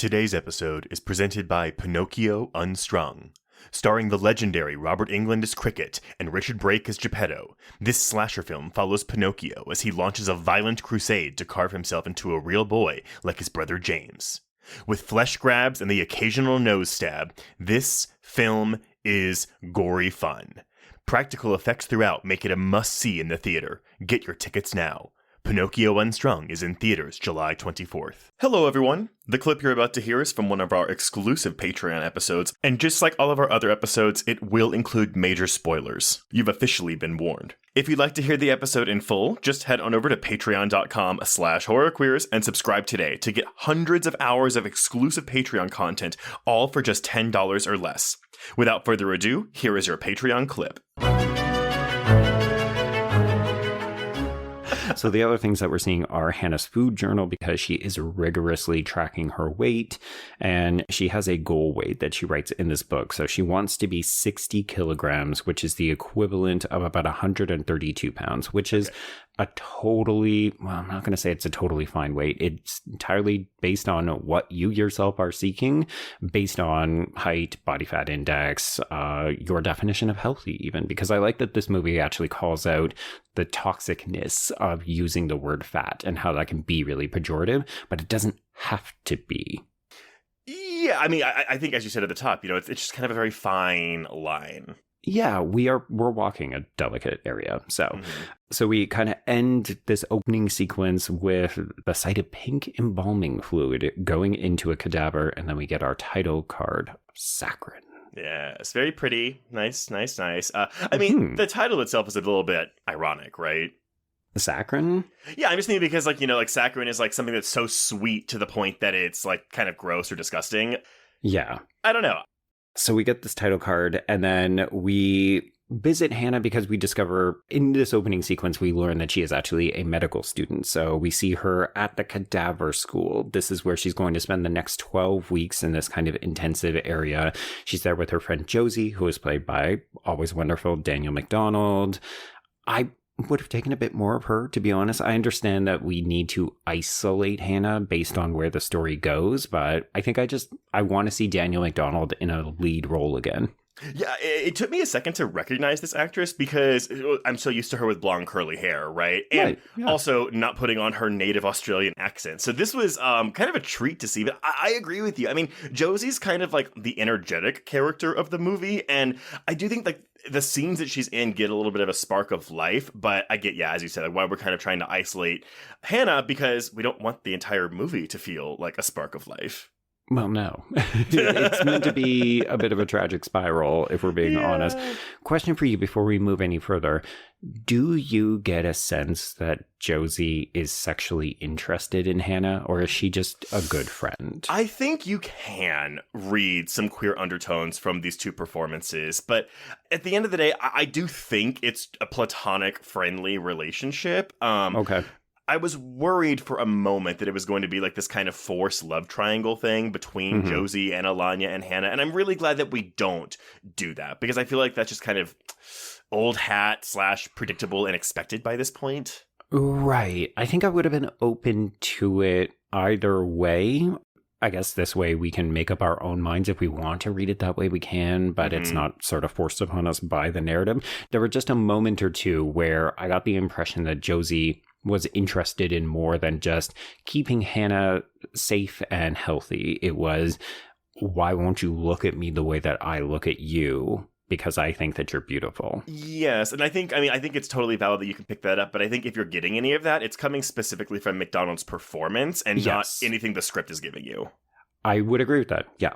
Today's episode is presented by Pinocchio Unstrung. Starring the legendary Robert Englund as Cricket and Richard Brake as Geppetto, this slasher film follows Pinocchio as he launches a violent crusade to carve himself into a real boy like his brother James. With flesh grabs and the occasional nose stab, this film is gory fun. Practical effects throughout make it a must-see in the theater. Get your tickets now. Pinocchio Unstrung is in theaters July 24th. Hello everyone! The clip you're about to hear is from one of our exclusive Patreon episodes, and just like all of our other episodes, it will include major spoilers. You've officially been warned. If you'd like to hear the episode in full, just head on over to patreon.com/horrorqueers and subscribe today to get hundreds of hours of exclusive Patreon content, all for just $10 or less. Without further ado, here is your Patreon clip. So the other things that we're seeing are Hannah's food journal, because she is rigorously tracking her weight, and she has a goal weight that she writes in this book. So she wants to be 60 kilograms, which is the equivalent of about 132 pounds, which is a totally, well, I'm not going to say it's a totally fine weight. It's entirely based on what you yourself are seeking, based on height, body fat index, your definition of healthy even, because I like that this movie actually calls out the toxicness of using the word fat and how that can be really pejorative, but it doesn't have to be. Yeah, I mean, I think as you said at the top, it's just kind of a very fine line. Yeah, we're walking a delicate area. So we kind of end this opening sequence with the sight of pink embalming fluid going into a cadaver, and then we get our title card, Saccharine. Yeah, it's very pretty. Nice. I mean, the title itself is a little bit ironic, right? Saccharine? Yeah, I'm just thinking because, saccharine is, something that's so sweet to the point that it's, kind of gross or disgusting. Yeah. I don't know. So we get this title card, and then we visit Hannah because we discover in this opening sequence, we learn that she is actually a medical student. So we see her at the cadaver school. This is where she's going to spend the next 12 weeks in this kind of intensive area. She's there with her friend Josie, who is played by always wonderful Daniel McDonald. I would have taken a bit more of her, to be honest. I understand that we need to isolate Hannah based on where the story goes, but I think I want to see Daniel McDonald in a lead role again. Yeah, it took me a second to recognize this actress because I'm so used to her with blonde curly hair, right? And also not putting on her native Australian accent. So this was kind of a treat to see, but I agree with you. I mean, Josie's kind of like the energetic character of the movie, and I do think the scenes that she's in get a little bit of a spark of life, but I get, as you said, why we're kind of trying to isolate Hannah, because we don't want the entire movie to feel like a spark of life. Well, no. It's meant to be a bit of a tragic spiral, if we're being honest. Question for you before we move any further. Do you get a sense that Josie is sexually interested in Hannah, or is she just a good friend? I think you can read some queer undertones from these two performances, but at the end of the day, I do think it's a platonic, friendly relationship. Okay. I was worried for a moment that it was going to be like this kind of forced love triangle thing between Josie and Alanya and Hannah. And I'm really glad that we don't do that, because I feel like that's just kind of old hat / predictable and expected by this point. Right. I think I would have been open to it either way. I guess this way we can make up our own minds. If we want to read it that way, we can, but it's not sort of forced upon us by the narrative. There were just a moment or two where I got the impression that Josie was interested in more than just keeping Hannah safe and healthy. It was, why won't you look at me the way that I look at you? Because I think that you're beautiful. Yes, and I think it's totally valid that you can pick that up, but I think if you're getting any of that, it's coming specifically from McDonald's performance and not anything the script is giving you. I would agree with that. Yeah.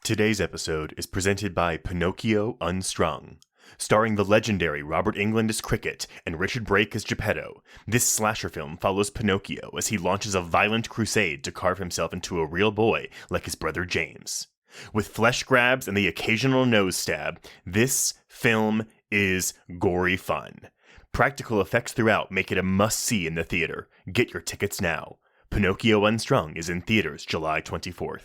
Today's episode is presented by Pinocchio Unstrung. Starring the legendary Robert Englund as Cricket and Richard Brake as Geppetto, this slasher film follows Pinocchio as he launches a violent crusade to carve himself into a real boy like his brother James. With flesh grabs and the occasional nose stab, this film is gory fun. Practical effects throughout make it a must-see in the theater. Get your tickets now. Pinocchio Unstrung is in theaters July 24th.